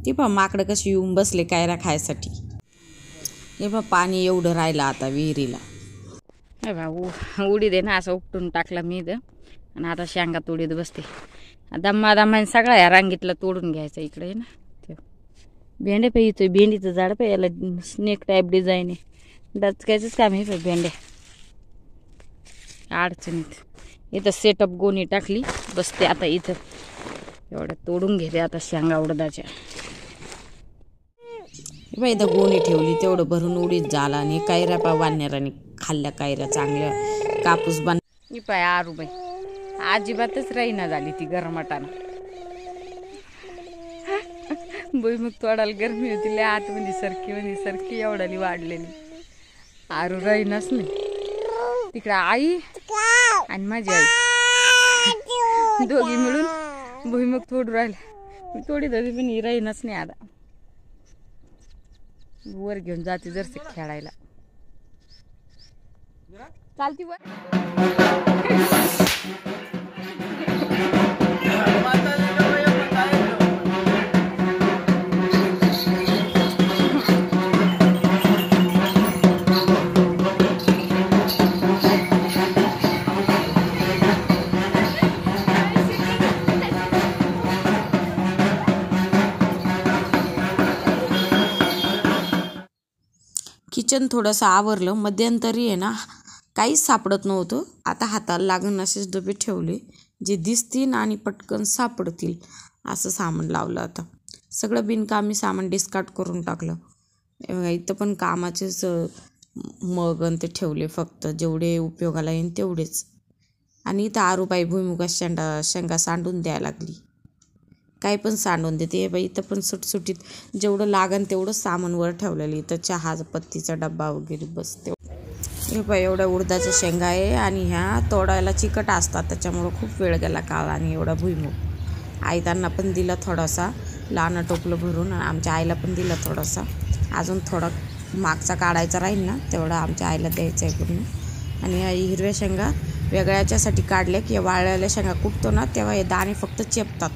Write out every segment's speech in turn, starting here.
ते पहा माकडं कशी येऊन बसले कायरा खायसाठी. हे पहा पाणी एवढं राहिलं आता विहिरीला. उडीद आहे ना असं उपटून टाकला मी इथं आणि आता शेंगा तोडीत बसते. दम्मा सगळा या रांगीतला तोडून घ्यायचा. इकडे आहे ना भेंड्या पे येतोय. भेंडीचं झाड पे याला स्नेक टाईप डिझाईन आहे. डचकायचंच काम आहे भेंड्या अडचणीत. इथं सेटअप गोणी टाकली बसते आता इथं. एवढ्या तोडून घेते आता शेंगा उडदाच्या. इथं गोणी ठेवली तेवढं भरून उडीद झाला. आणि कायऱ्या पा वाढणाराने खाल्ल्या कायऱ्या चांगल्या कापूस बांध. ही पाय आरूबाई अजिबातच राहीना झाली ती गरमाटानं. भुईमुग तोडायला गरमी होती लय आतमध्ये सरकी एवढाली वाढलेली. आरू राहीनाच नाही. तिकडे आई आणि माझी आई दोघी मिळून भुईमुग तोडू राहिला. मी तोडीत होती पण ही राहीनाच नाही. आता वर घेऊन जाते जरसे खेळायला. चालती वर. किचन थोडंसं आवरलं. मध्यंतरी आहे ना काहीच सापडत नव्हतं. आता हाताला लागून असेच डबे ठेवले जे दिसतील आणि पटकन सापडतील असं सामान लावलं. आता सगळं बिनकामी सामान डिस्कार्ड करून टाकलं. इथं पण कामाचेच मग ते ठेवले फक्त जेवढे उपयोगाला येईल तेवढेच. आणि इथं आरूबाई भुईमुगाच्या शेंगा सांडून द्यायला लागली. काही पण सांडून देते बाई. इथं पण सुटसुटीत जेवढं लागन तेवढं सामान वर ठेवलेलं. इथं चहा पत्तीचा डब्बा वगैरे बसते. हे बाई एवढ्या उडदाच्या शेंगा आहे आणि ह्या तोडायला चिकट असतात त्याच्यामुळं खूप वेळ गेला काळ. आणि एवढा भुईमुग आई त्यांना पण दिला थोडासा लहान टोपलं भरून. आमच्या आईला पण दिला थोडासा. अजून थोडा मागचा काढायचा राहील ना तेवढा आमच्या आईला द्यायचा आहे पूर्ण. आणि ह्या हिरव्या शेंगा वेगळ्याच्यासाठी काढल्या की वाळलेल्या शेंगा कुटतो ना तेव्हा हे दाणे फक्त चेपतात.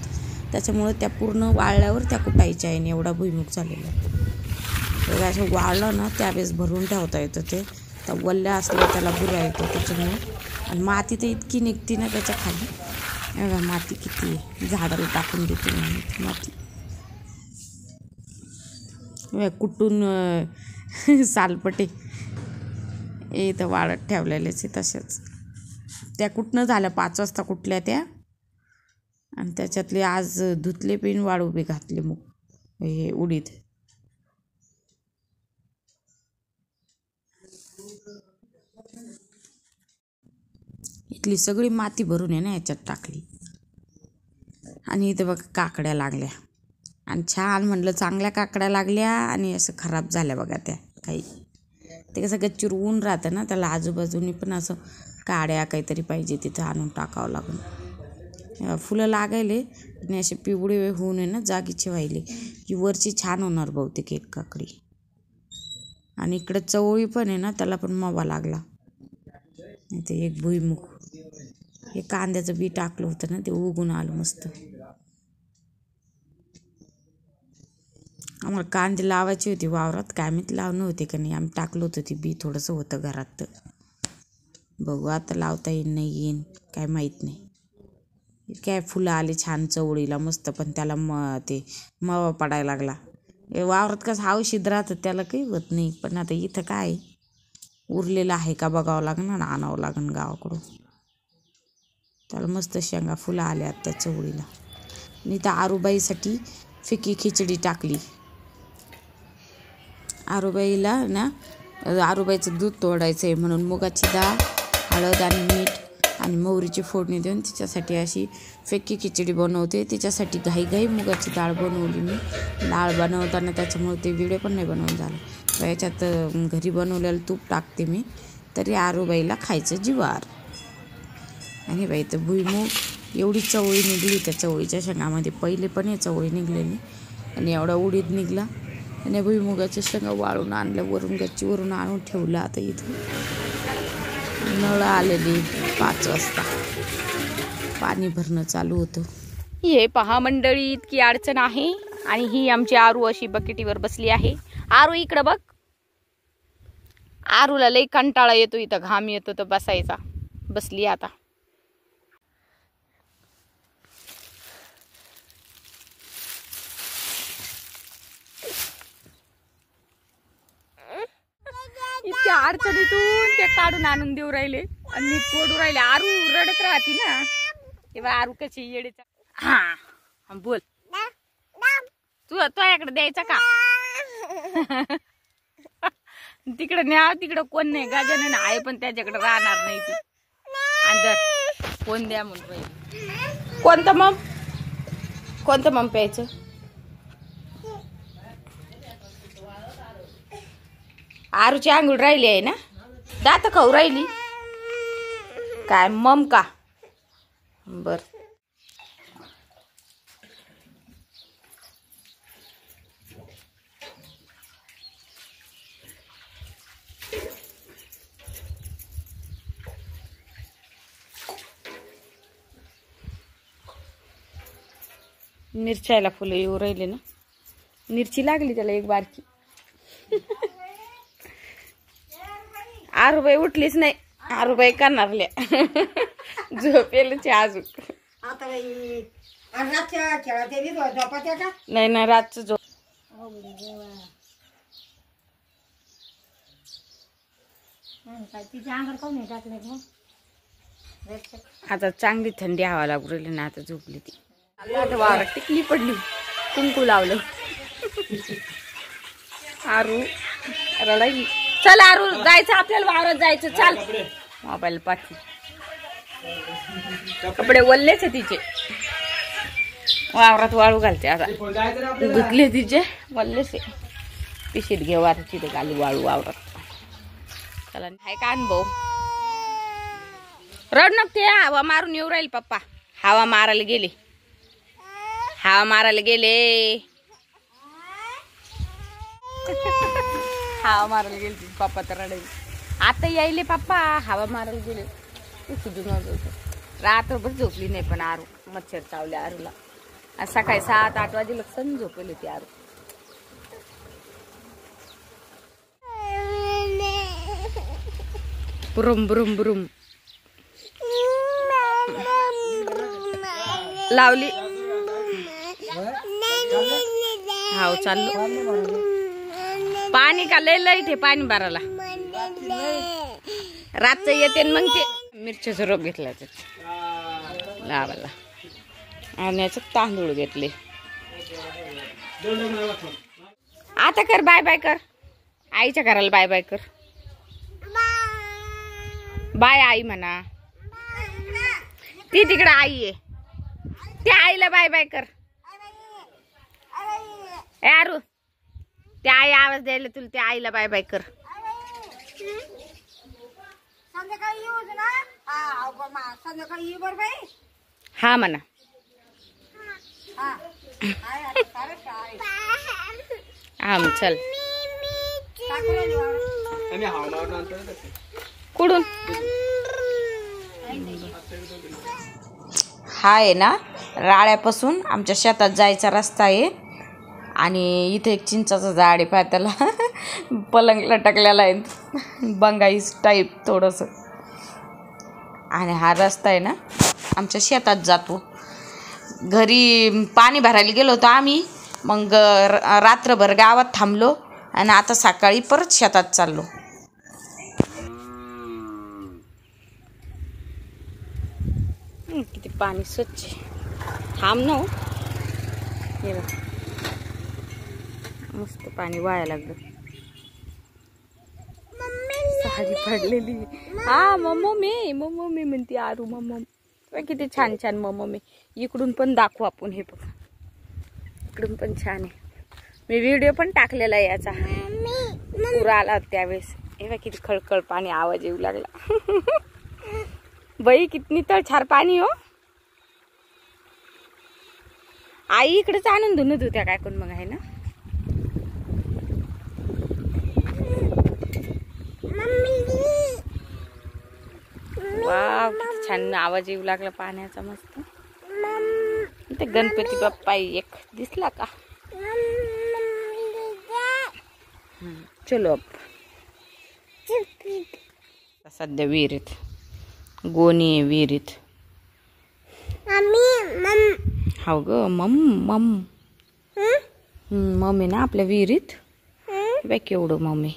त्याच्यामुळे त्या पूर्ण वाळल्यावर त्या कुटायच्या आहे. एवढा भुईमुग झालेला आहे. असं वाळलं ना त्यावेळेस भरून ठेवता येतं. ते त्या वल्ल्या असल्या त्याला बुरा येतो त्याच्यामुळे. आणि माती तर इतकी निघते ना त्याच्या खाली. एवढा माती किती आहे. झाडाला टाकून देते माती. कुटून सालपटे इथं वाळत ठेवलेलेच आहे तसेच. त्या कुटणं झाल्या 5 वाजता कुठल्या त्या. आणि त्याच्यातले आज धुतले पिन वाळू बी घातले मग हे उडीद. इथली सगळी माती भरून आहे ना याच्यात टाकली. आणि इथं बघा काकड्या लागल्या. आणि छान म्हणलं चांगल्या काकड्या लागल्या आणि असं खराब झाल्या बघा त्या काही. ते कसं गच्चीवर ऊन राहतं ना त्याला आजूबाजूनी पण असं काड्या काहीतरी पाहिजे तिथं आणून टाकावं लागून. फुलं लागायले आणि असे पिवळे होऊन आहे ना जागीचे व्हायले की वरची छान होणार बहुतेक एक काकडी. आणि इकडे चवळी पण आहे ना त्याला पण मावा लागला. ते एक भुईमुग हे कांद्याचं बी टाकलं होतं ना ते उगून आलं मस्त. आम्हाला कांदे लावायची होती वावरात. काय माहीत लावणं होते का नाही. आम्ही टाकलं होतं ते बी थोडंसं होतं घरात. तर बघू आता लावता येईल नाही येईन काय माहीत नाही. काय फुलं आले छान चवळीला मस्त. पण त्याला ते मावा पडायला लागला. वावरात कसं औषध राहतं त्याला काही होत नाही. पण आता इथं काय उरलेलं आहे का बघावं लागणार ना आणावं लागेल गावाकडून. त्याला मस्त शेंगा फुलं आल्या त्या चवळीला. आणि त्या आरूबाईसाठी फिकी खिचडी टाकली. आरूबाईला ना आरूबाईचं दूध तोडायचं आहे म्हणून मुगाची डाळ हळद आणि मीठ आणि मोहरीची फोडणी देऊन तिच्यासाठी अशी फिकी खिचडी बनवते. तिच्यासाठी घाई मुगाची डाळ बनवली मी. डाळ बनवताना त्याच्यामुळे ते व्हिडिओ पण नाही बनवून झालं. तर याच्यात घरी बनवलेलं तूप टाकते मी. तरी आरूबाईला खायचं जीवार. आणि बाई तर भुईमुग एवढी चवळी निघली त्या चवळीच्या शेंगामध्ये. पहिले पण हे चवळी निघलेली आणि एवढा उडीद निघला. आणि भुईमुगाच्या शेंगा वाळून आणल्या वरून गच्चीवरून आणून ठेवलं. आता इथं नळ आलेली 5 वाजता पाणी भरणं चालू होतं. हे पहा मंडळी इतकी अडचण आहे. आणि ही आमची आरू अशी बकेटीवर बसली आहे. आरू इकडं बघ. आरूला लई कंटाळा येतो, इथं घाम येतो तर बसायचा. बसली आता. इतक्या अडचणीतून ते काढून आणून देऊ राहिले आणि मी तोडू राहिले. आरू रडत राहती ना, तेव्हा आरू कशी येडेचा. हा बोल. तुझ्याकडे द्यायचा का? तिकडे न्या, तिकडं कोण नाही. गजानन आहे पण त्याच्याकडे राहणार नाही ती. अंदर कोण द्या म्हणून राहील. कोणतं मग प्यायचं? आरूची आंघोळ राहिली आहे ना, दात खाऊ राहिली काय मम का? बर. मिरच्याला फुलं येऊ राहिले ना. मिरची लागली त्याला एक बारकी. आरूबाई उठलीच नाही. आरूबाई करणारल्या झोपेलच अजून. नाही ना, रातच झोप. आता चांगली थंडी हवा लागू राहिली ना. आता झोपली ती. आता वावरात टिकली पडली, कुंकू लावलं. आरू रडायली. चल आरू, जायचं आपल्याला वावरात जायचं. चल. मोबाईल पाठी. कपडे वल्लेच आहे तिचे, वावरात वाळू घालते आता. धुतले तिचे, वल्लेच आहे. पिशीत घेऊ आता तिथे घालू वाळू वावरात. चला. आहे का अनुभव? रड नकते. हवा मारून येऊ राहील पप्पा. हवा मारायला गेले. हवा मारायला गेले. हवा मारायला गेले पप्पा तर रडायले. आता यायले पप्पा. हवा मारायला गेले. रात्रभर झोपली नाही पण आरू. मच्छर चावले आरूला. आज सकाळी 7-8 वाजे लक्षण झोपली होती आरू. बुरुम बुरुम बुरुम लावली. हाव चाललो. पाणी का लय लय ते पाणी भरायला. रातचं येते मग ते मिरच्याचं रोप घेतला लावायला. आणि तांदूळ घेतले. आता कर बाय बाय कर. आईच्या घराला बाय बाय कर. बाय आई म्हणा. ती तिकडे आई आहे. त्या आईला बाय बाय कर. यारू त्या आई आवाज द्यायला तुला. त्या आईला बाय बाय कर. हा म्हणा. हा मग चल. कुठून हा आहे ना, राळ्यापासून आमच्या शेतात जायचा रस्ता आहे. आणि इथे एक चिंचाचं झाड आहे. पाय त्याला पलंग लटकलेला आहे, बंगाईस टाईप थोडंसं. आणि हा रस्ता आहे ना आमच्या शेतात जातो. घरी पाणी भरायला गेलो होतो आम्ही. मग रात्रभर गावात थांबलो आणि आता सकाळी परत शेतात चाललो. किती पाणी स्वच्छ. थांब ना. हे बघ मस्त पाणी वाया लागलं. साडी पडलेली. हा मम्मी म्हणते आरू. मम्मी किती छान छान मम्मी. इकडून पण दाखवू आपण. हे बघ इकडून पण छान आहे. मी व्हिडिओ पण टाकलेला आहे याचा. पूर आला त्यावेळेस. हे बघ किती खळखळ पाणी. आवाज येऊ लागला. बाई किती तळछार पाणी हो. आई इकडेच आणून धुनत होत्या काय कोण मग आहे ना. वाव किती छान आवाज येऊ लागला पाण्याचा मस्त. ते गणपती बाप्पा एक दिसला का. चलो अब सध्या विहिरीत गोणी आहे विहिरीत. हाव ग मम मम मम्मी ना आपल्या विहिरीत बॅ केवढं मम्मी.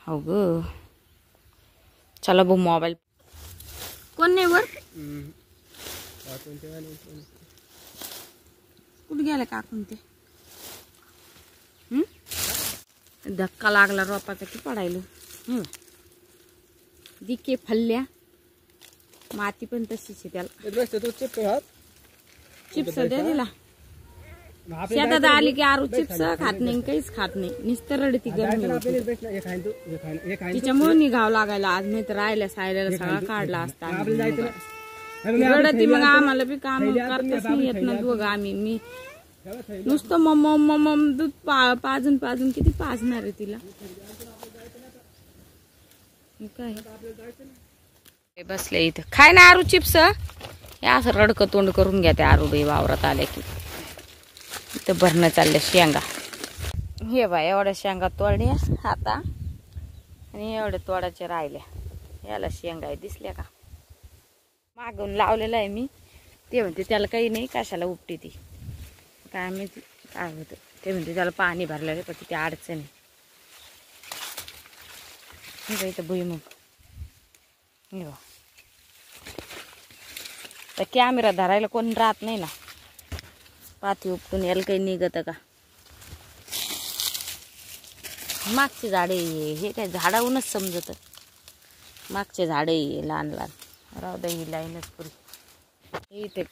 हाव ग चला बघ मोबाईल कोण नाही वर कुठे गेला काकून ते. धक्का लागला रोपाचा की पडायला. दिके फल्ल्या माती पण तशीच आहे त्याला. चिप्स द्या तिला. शेतात आली की आरू चिप्स खात नाही काहीच खात नाही नुसतं रडती गरमी तिच्यामुळे निघावं लागायला आज. नाही तर राहिल्या सायल्याला सगळा काढला असता. रडती मग आम्हाला बी काम करताच नाही येत ना दोघं आम्ही. मी नुसतं मम मम मम दूध पाजून पाजून किती पाजणार आहे तिला. काय बसले इथं खाय ना आरू चिप्स. या असं रडकं तोंड करून घ्या त्या आरूबाई वावरात आल्या की. इथं भरणं चालल्या शेंगा. हे बा एवढ्या शेंगा तोडल्या आता आणि एवढ्या तोडाच्या राहिल्या. याला शेंगा दिसल्या का मागून लावलेला आहे मी. ते म्हणते त्याला काही नाही कशाला उपटी ती काय माहिती काय होतं. ते म्हणते त्याला पाणी भरलेलं पण तिथे अडचण आहे. इथं भुईमुग तर कॅमेरा धरायला कोण राहत नाही ना. पाती उपटून याला काही निघत का. मागचे झाडे हे काय झाडाहूनच समजत. मागचे झाडे लहान लहान राहू द्या ही लाईनच पुरी इथे